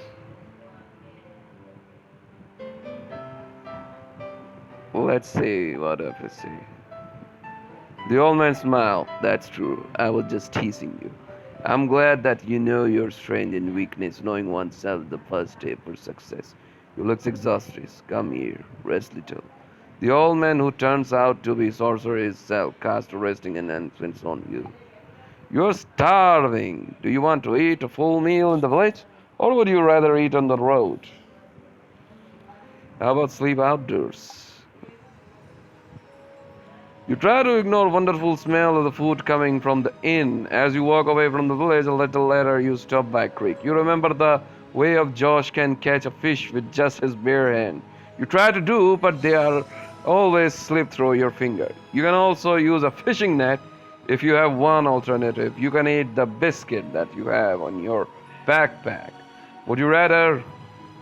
Let's see what if I say. The old man smiled. That's true. I was just teasing you. I'm glad that you know your strength and weakness. Knowing oneself is the first step for success. You look exhausted. Come here. Rest little. The old man, who turns out to be Sorcerer himself, cast a resting enhancements on you. You're starving. Do you want to eat a full meal in the village? Or would you rather eat on the road? How about sleep outdoors? You try to ignore wonderful smell of the food coming from the inn. As you walk away from the village, a little later you stop by a creek. You remember the way of Josh can catch a fish with just his bare hand. You try to do, but they are always slip through your finger. You can also use a fishing net if you have one alternative. You can eat the biscuit that you have on your backpack. Would you rather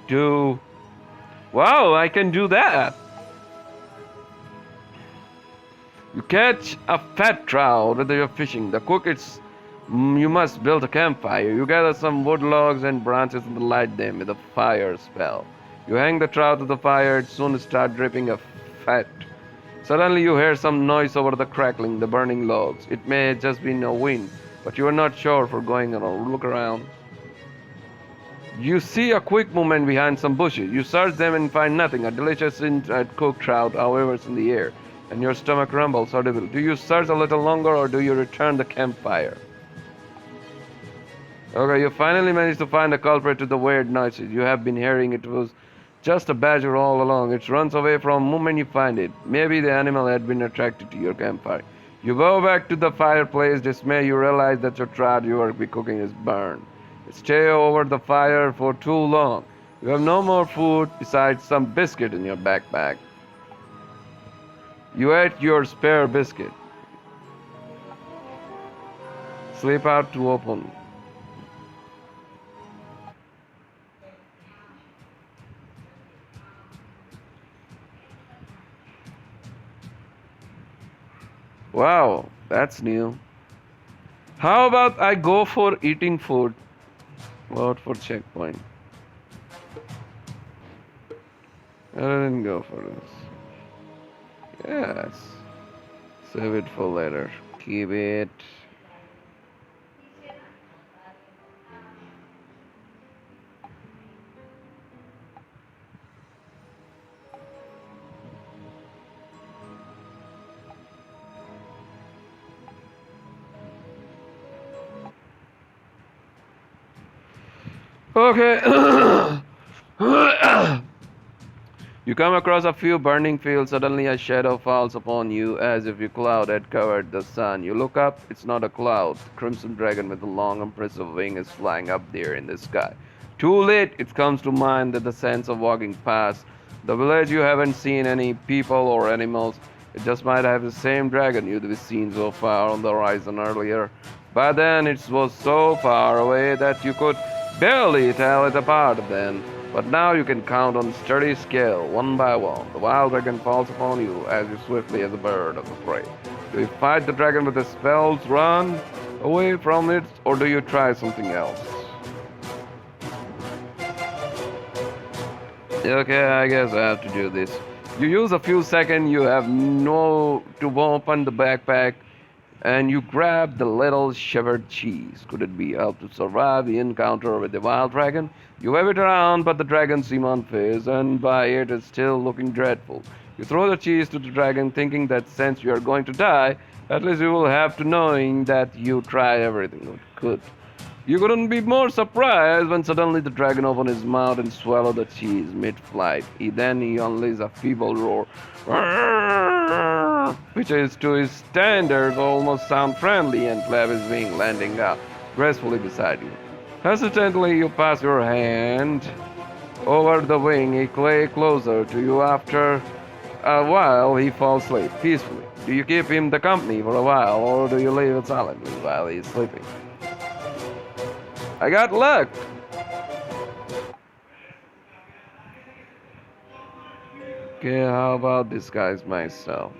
do... Wow, I can do that. You catch a fat trout whether you're fishing. The cook is you must build a campfire. You gather some wood logs and branches and light them with a fire spell. You hang the trout to the fire, it soon starts dripping a fat Suddenly you hear some noise over the crackling, the burning logs. It may just be no wind, but you are not sure for going around. Look around. You see a quick movement behind some bushes. You search them and find nothing. A delicious cooked trout, however, is in the air, and your stomach rumbles audibly. Do you search a little longer or do you return the campfire? Okay, you finally managed to find the culprit to the weird noises you have been hearing. It was just a badger all along. It runs away from the moment you find it. Maybe the animal had been attracted to your campfire. You go back to the fireplace. Dismay, you realize that your trout you are be cooking is burned. Stay over the fire for too long. You have no more food besides some biscuit in your backpack. You ate your spare biscuit. Sleep out to open. Wow, that's new. How about I go for eating food? Vote for checkpoint. I didn't go for this. Yes. Save it for later. Keep it. Okay. You come across a few burning fields. Suddenly, a shadow falls upon you as if a cloud had covered the sun. You look up. It's not a cloud. The crimson dragon with a long, impressive wing is flying up there in the sky. Too late, it comes to mind that the sense of walking past the village, you haven't seen any people or animals. It just might have the same dragon you'd seen so far on the horizon earlier. By then, it was so far away that you could barely tell it apart then. But now you can count on steady scale, one by one. The wild dragon falls upon you as swiftly as a bird of the prey. Do you fight the dragon with the spells, run away from it, or do you try something else? Okay, I guess I have to do this. You use a few seconds, you have no to open the backpack, and you grab the little shivered cheese. Could it be help to survive the encounter with the wild dragon? You wave it around, but the dragon seems unfazed, and by it is still looking dreadful. You throw the cheese to the dragon, thinking that since you are going to die, at least you will have to knowing that you tried everything you could. You couldn't be more surprised when suddenly the dragon opened his mouth and swallowed the cheese mid-flight. He unleashed a feeble roar, which is to his standards almost sound friendly, and clapped his wing, landing up gracefully beside you. Hesitantly, you pass your hand over the wing. He lay closer to you. After a while, he falls asleep peacefully. Do you keep him the company for a while, or do you leave it silently while he's sleeping? I got luck. Okay, how about disguise myself?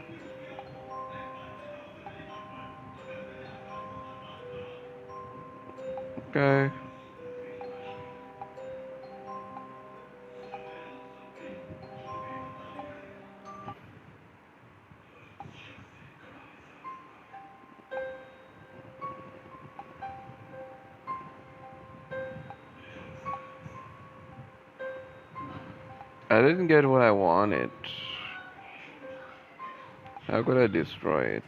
Okay. I didn't get what I wanted. How could I destroy it?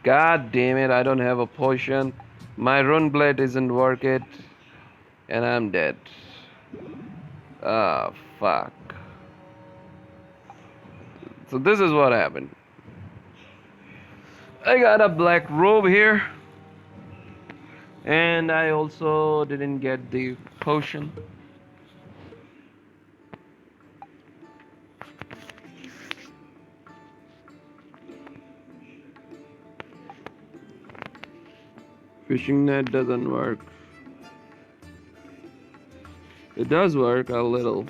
God damn it, I don't have a potion. My rune blade isn't work it. And I'm dead. Ah, fuck. So this is what happened. I got a black robe here. And I also didn't get the potion. Fishing net doesn't work. It does work a little.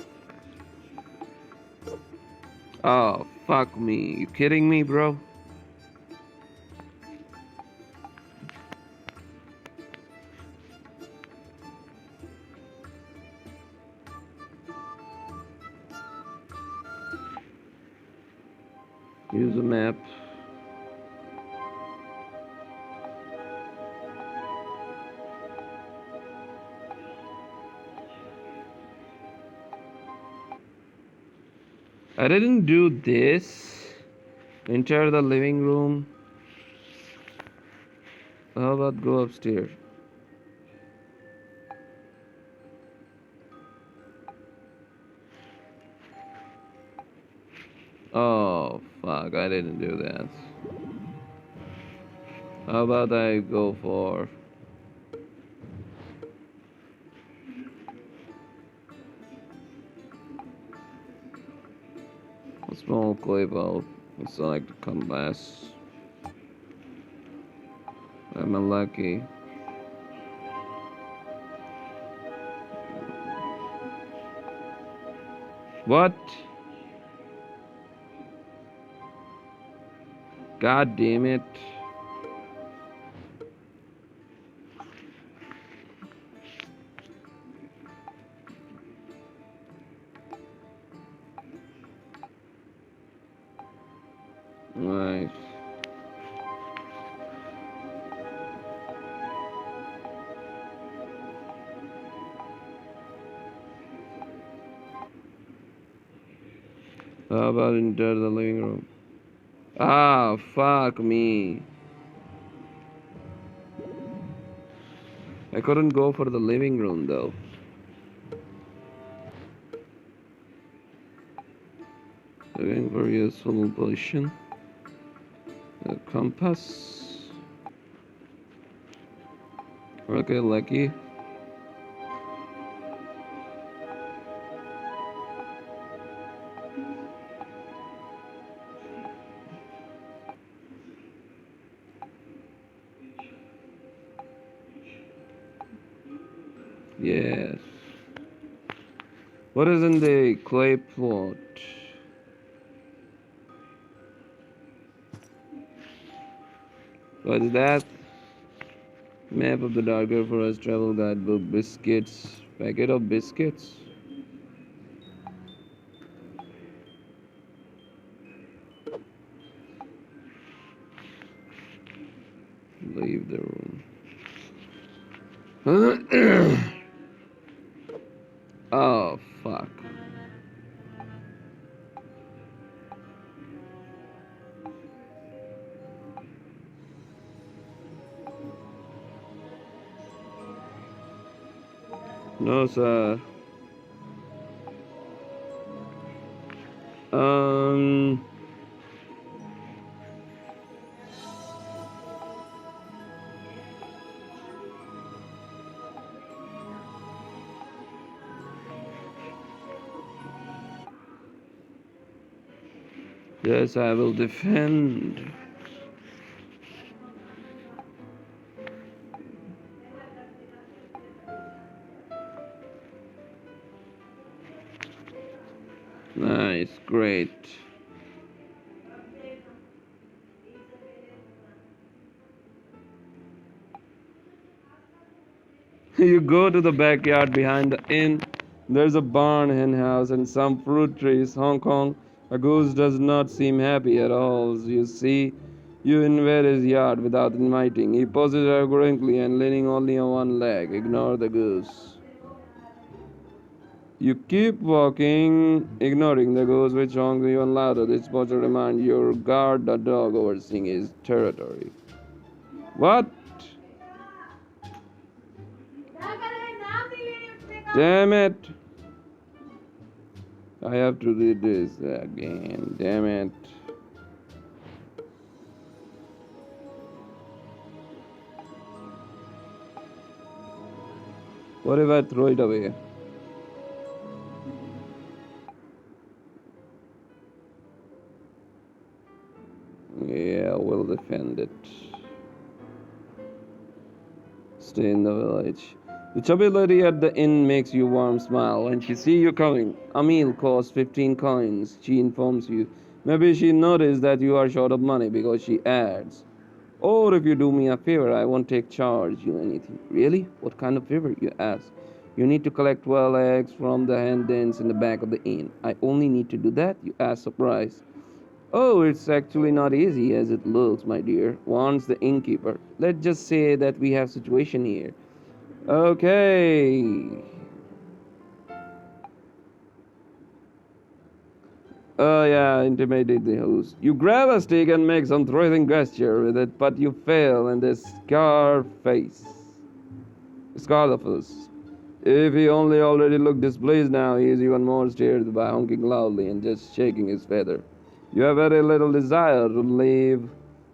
Oh, fuck me. You kidding me, bro? Use a map. I didn't do this. Enter the living room. How about go upstairs? Oh, fuck, I didn't do that. How about I go for a small clip? I'll select the compass. I'm unlucky. What? God damn it. Nice. How about enter the living room? Ah, fuck me. I couldn't go for the living room though. Looking for useful position. A compass. Okay, lucky. Yes. What is in the clay plot? What's that? Map of the darker forest travel guidebook. Biscuits. Packet of biscuits. Leave the room. Oh, fuck. No, sir. Um. Yes, I will defend. Nice, great. You go to the backyard behind the inn. There's a barn, hen house, and some fruit trees. Hong Kong. A goose does not seem happy at all. You see, you invade his yard without inviting. He poses arrogantly and leaning only on one leg. Ignore the goose. You keep walking, ignoring the goose, which honks even louder. This posture reminds your guard the dog overseeing his territory. What? Damn it! I have to read this again. Damn it. What if I throw it away? Yeah, we'll defend it. Stay in the village. The chubby lady at the inn makes you warm smile. When she see you coming, a meal costs 15 coins. She informs you. Maybe she noticed that you are short of money because she adds, or if you do me a favor, I won't take charge you anything. Really? What kind of favor? You ask. You need to collect 12 eggs from the hen dens in the back of the inn. I only need to do that? You ask surprised. Oh, it's actually not easy as it looks, my dear, warns the innkeeper. Let's just say that we have situation here. Okay. Oh yeah, intimidate the host. You grab a stick and make some threatening gesture with it, but you fail and the Scarface. If he only already looked displeased now, he is even more stirred by honking loudly and just shaking his feather. You have very little desire to leave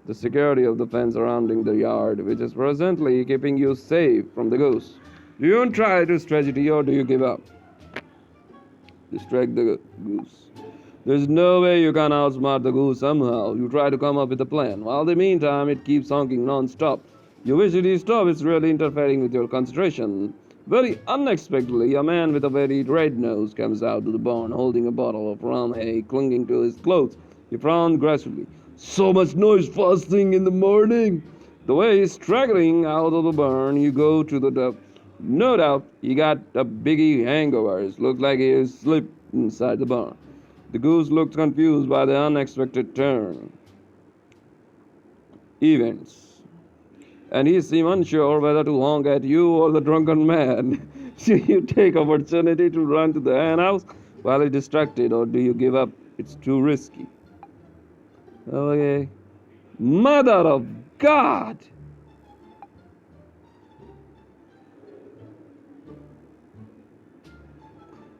the security of the fence surrounding the yard, which is presently keeping you safe from the goose. Do you try to strategy or do you give up? Distract the goose. There's no way you can outsmart the goose somehow. You try to come up with a plan. While in the meantime, it keeps honking non-stop. You wish it stopped. It's really interfering with your concentration. Very unexpectedly, a man with a very red nose comes out to the barn holding a bottle of rum hay clinging to his clothes. He frowns aggressively. So much noise first thing in the morning. The way he's straggling out of the barn, you go to the door. No doubt, he got a biggie hangover. It looks like he is asleep inside the barn. The goose looked confused by the unexpected turn events, and he seemed unsure whether to honk at you or the drunken man. Do you take opportunity to run to the hen house while he's distracted, or do you give up? It's too risky. Okay. Mother of God!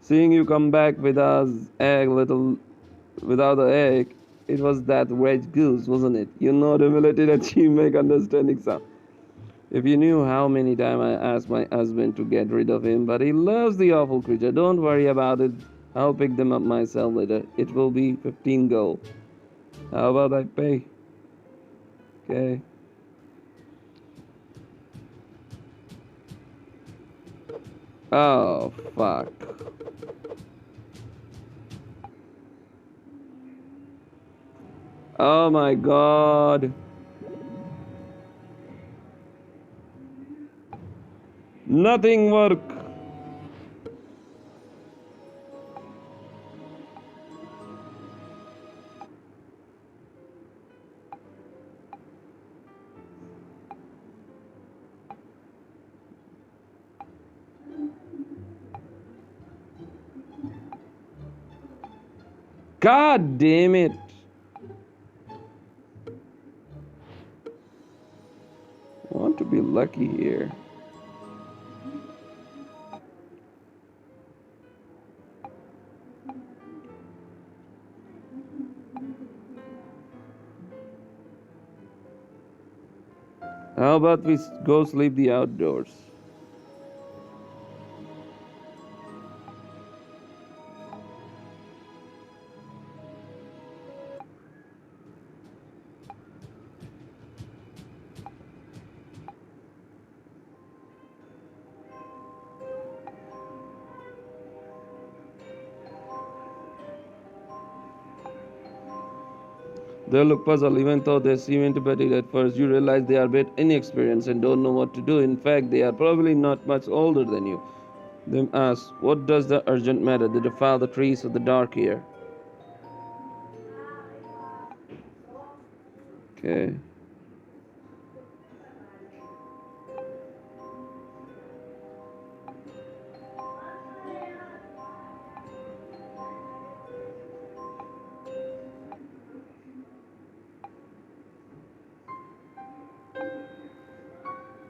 Seeing you come back with us egg little without the egg, it was that red goose, wasn't it? You know the ability that you make understanding sound. If you knew how many times I asked my husband to get rid of him, but he loves the awful creature. Don't worry about it. I'll pick them up myself later. It will be 15 gold. How about I pay? Okay. Oh, fuck. Oh my god. Nothing work. God damn it. I want to be lucky here. How about we go sleep the outdoors? They look puzzled even though they seem intimidated at first. You realize they are a bit inexperienced and don't know what to do. In fact, they are probably not much older than you. They ask, what does the urgent matter? They defile the trees of the dark here. Okay.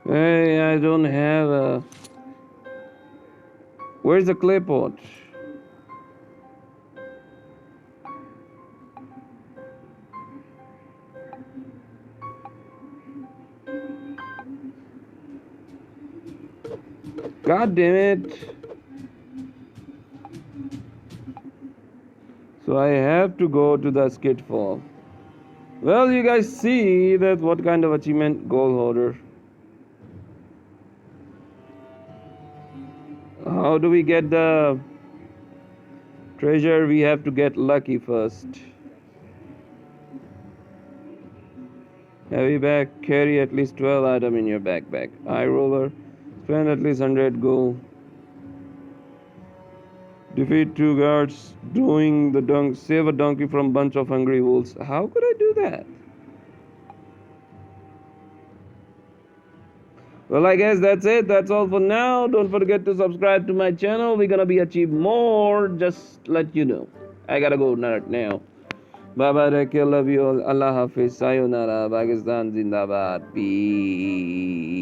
Hey, I don't have a. Where's the clay pot? God damn it. So I have to go to the skid fall. Well, you guys see that what kind of achievement goal holder. How do we get the treasure? We have to get lucky first. Heavy bag, carry at least 12 items in your backpack. Eye roller, spend at least 100 gold. Defeat two guards doing the save a donkey from bunch of hungry wolves. How could I do that? Well, I guess that's it. That's all for now. Don't forget to subscribe to my channel. We're gonna be achieve more. Just let you know. I gotta go now. Bye bye. Take care. Love you all. Allah Hafiz. Sayonara. Pakistan Zindabad. Peace.